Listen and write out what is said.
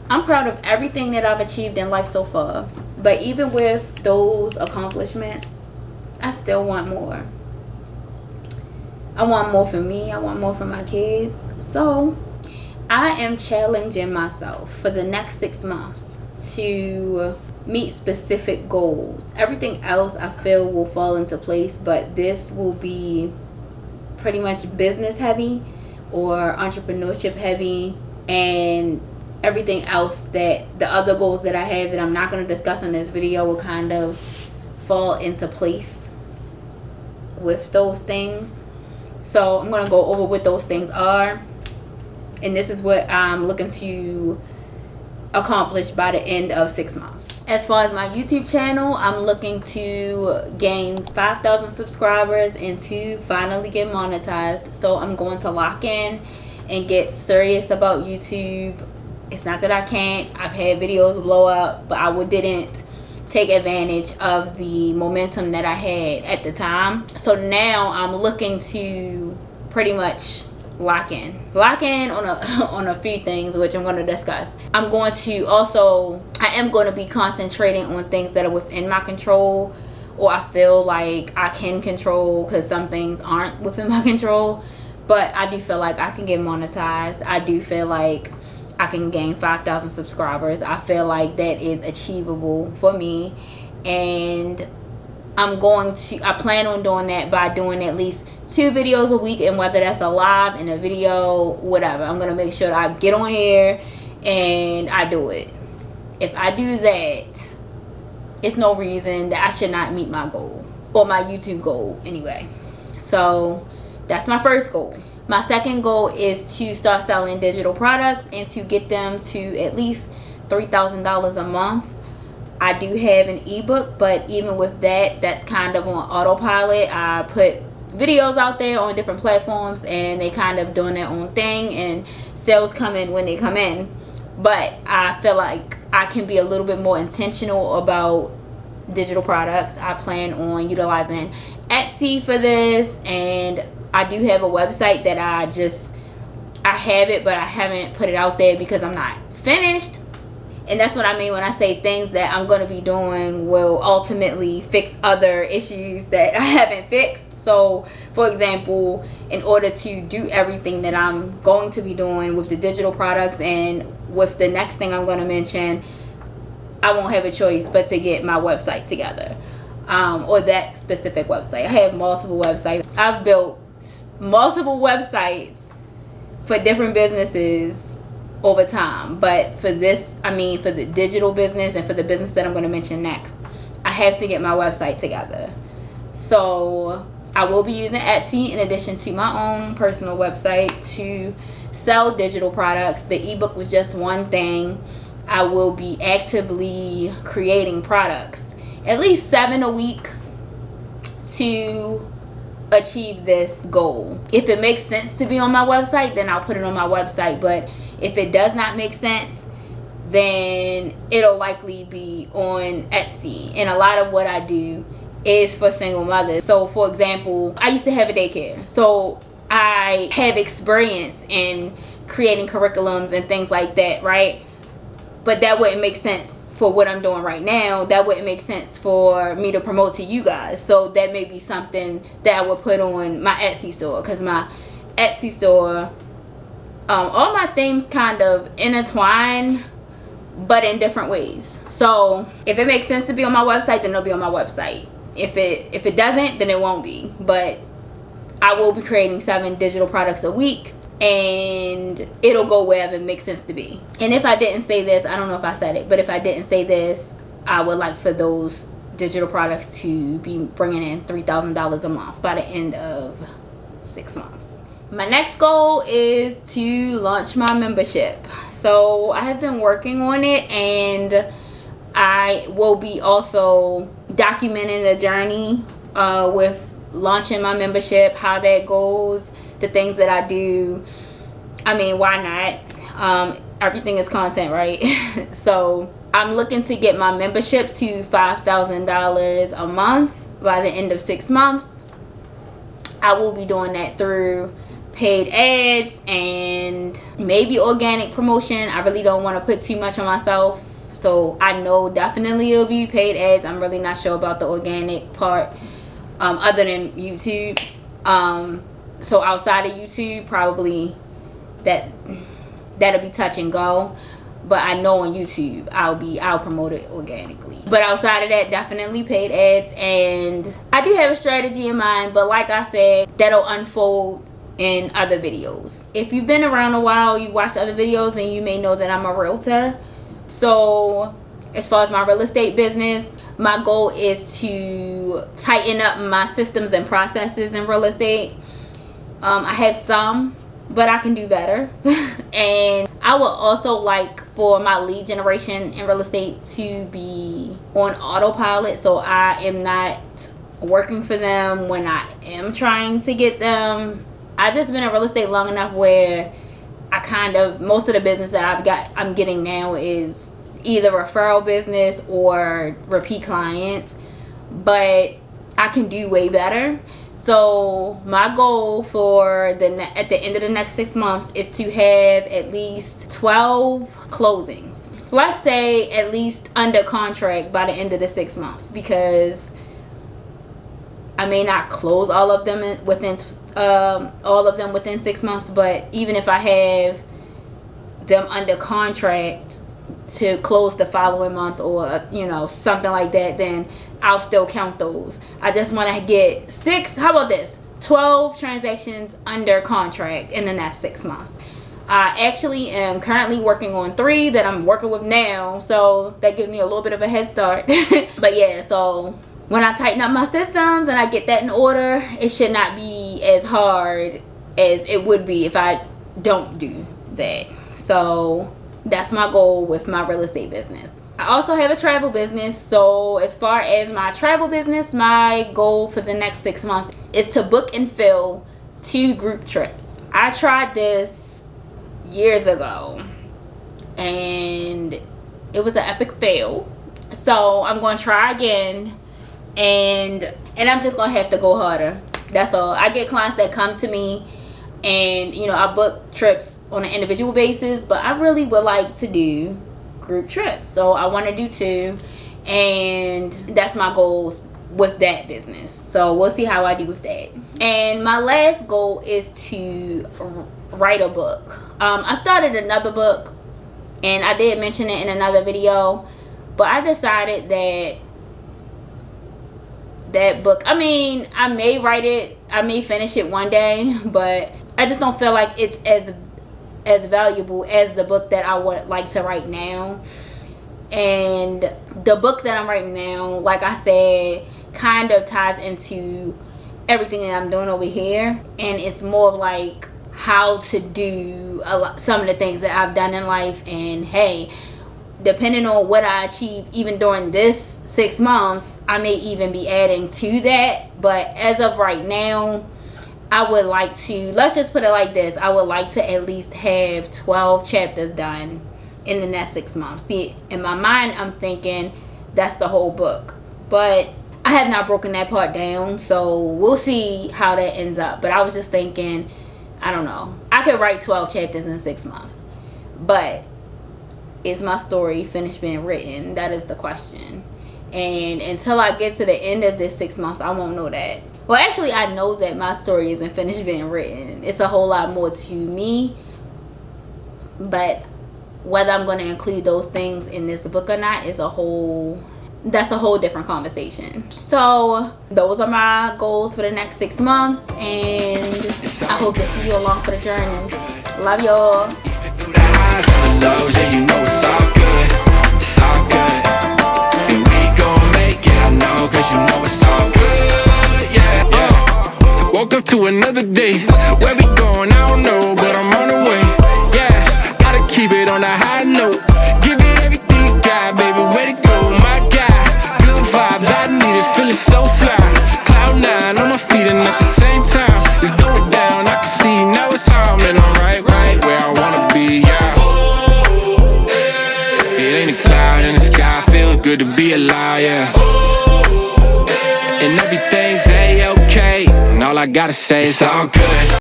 I'm proud of everything that I've achieved in life so far. But even with those accomplishments, I still want more. I want more for me. I want more for my kids. So I am challenging myself for the next 6 months to meet specific goals. Everything else I feel will fall into place, but this will be pretty much business heavy or entrepreneurship heavy, and everything else, that the other goals that I have that I'm not going to discuss in this video, will kind of fall into place with those things. So I'm going to go over what those things are, and this is what I'm looking to accomplish by the end of 6 months. As far as my YouTube channel, I'm looking to gain 5,000 subscribers and to finally get monetized. So I'm going to lock in and get serious about YouTube. It's not that I can't. I've had videos blow up, but I didn't take advantage of the momentum that I had at the time. So now I'm looking to pretty much lock in on a few things, which I'm going to discuss. I am going to be concentrating on things that are within my control, or I feel like I can control, because some things aren't within my control. But I do feel like I can get monetized. I do feel like I can gain 5,000 subscribers. I feel like that is achievable for me, and I plan on doing that by doing at least 2 videos a week, and whether that's a live and a video, whatever, I'm gonna make sure that I get on here and I do it. If I do that, it's no reason that I should not meet my goal, or my YouTube goal anyway. So that's my first goal. My second goal is to start selling digital products and to get them to at least $3,000 a month. I do have an ebook, but even with that, that's kind of on autopilot. I put videos out there on different platforms, and they kind of doing their own thing, and sales come in when they come in. But I feel like I can be a little bit more intentional about digital products. I plan on utilizing Etsy for this, and I do have a website that I have it, but I haven't put it out there because I'm not finished. And that's what I mean when I say things that I'm going to be doing will ultimately fix other issues that I haven't fixed. So, for example, in order to do everything that I'm going to be doing with the digital products and with the next thing I'm going to mention, I won't have a choice but to get my website together, or that specific website. I have multiple websites. I've built multiple websites for different businesses over time, but for the digital business and for the business that I'm going to mention next, I have to get my website together. So I will be using Etsy in addition to my own personal website to sell digital products. The ebook was just one thing. I will be actively creating products, at least 7 a week, to achieve this goal. If it makes sense to be on my website, then I'll put it on my website. But if it does not make sense, then it'll likely be on Etsy. And a lot of what I do is for single mothers. So for example, I used to have a daycare, so I have experience in creating curriculums and things like that, right? But that wouldn't make sense for what I'm doing right now. That wouldn't make sense for me to promote to you guys. So that may be something that I would put on my Etsy store, because my Etsy store, all my themes kind of intertwine, but in different ways. So if it makes sense to be on my website, then it'll be on my website. If it doesn't, then it won't be. But I will be creating 7 digital products a week, and it'll go wherever it makes sense to be. And if I didn't say this, I don't know if I said it, but if I didn't say this, I would like for those digital products to be bringing in $3,000 a month by the end of 6 months. My next goal is to launch my membership. So I have been working on it, and I will be also documenting the journey with launching my membership, how that goes, the things that I do. I mean, why not? Everything is content, right? So I'm looking to get my membership to $5,000 a month by the end of 6 months. I will be doing that through paid ads and maybe organic promotion. I really don't want to put too much on myself, so I know definitely it'll be paid ads. I'm really not sure about the organic part, other than YouTube. So outside of YouTube, probably that'll be touch and go. But I know on YouTube I'll promote it organically. But outside of that, definitely paid ads. And I do have a strategy in mind, but like I said, that'll unfold in other videos. If you've been around a while, you watched other videos, and you may know that I'm a realtor. So as far as my real estate business, my goal is to tighten up my systems and processes in real estate. I have some, but I can do better. And I would also like for my lead generation in real estate to be on autopilot, so I am not working for them when I am trying to get them. I've just been in real estate long enough where most of the business that I'm getting now is either referral business or repeat clients, but I can do way better. So my goal for at the end of the next 6 months is to have at least 12 closings. Let's say at least under contract by the end of the 6 months, because I may not close all of them within 6 months, but even if I have them under contract to close the following month, or something like that, then I'll still count those. I just want to get 12 transactions under contract in the next 6 months. I actually am currently working on 3 that I'm working with now, so that gives me a little bit of a head start. But yeah, so when I tighten up my systems and I get that in order, it should not be as hard as it would be if I don't do that. So that's my goal with my real estate business. I also have a travel business. So as far as my travel business, my goal for the next 6 months is to book and fill 2 group trips. I tried this years ago and it was an epic fail. So I'm going to try again, and I'm just going to have to go harder. That's all. I get clients that come to me, and I book trips on an individual basis, but I really would like to do group trips. So I want to do 2, and that's my goals with that business. So we'll see how I do with that. And my last goal is to write a book. I started another book, and I did mention it in another video, but I decided that book, I may write it, I may finish it one day, but I just don't feel like it's as valuable as the book that I would like to write now. And the book that I'm writing now, like I said, kind of ties into everything that I'm doing over here, and it's more of like how to do some of the things that I've done in life. And hey, depending on what I achieve even during this 6 months, I may even be adding to that. But as of right now, I would like to, let's just put it like this, I would like to at least have 12 chapters done in the next 6 months. See, in my mind, I'm thinking that's the whole book, but I have not broken that part down, so we'll see how that ends up. But I was just thinking, I don't know, I could write 12 chapters in 6 months, but is my story finished being written? That is the question. And until I get to the end of this 6 months, I won't know that. Well, actually, I know that my story isn't finished being written. It's a whole lot more to me. But whether I'm going to include those things in this book or not is that's a whole different conversation. So those are my goals for the next 6 months, and I hope to see you along for the journey. Love y'all. Through the highs and the lows, yeah, you know it's all good. It's all good. And we gon' make it, I know, cause you know it's all good. Yeah, yeah. Woke up to another day. Where we going, I don't know, but I'm on the way. Yeah, gotta keep it on a high note. Give it everything you got, baby, where to go, my guy. Good vibes, I need it, feeling so fly. Cloud 9 on my feet and at the same time it's going down, I can see now it's time. And I'm right where I wanna be, yeah. It ain't a cloud in the sky, feel good to be alive, yeah. And everything's A-okay, and all I gotta say is all good.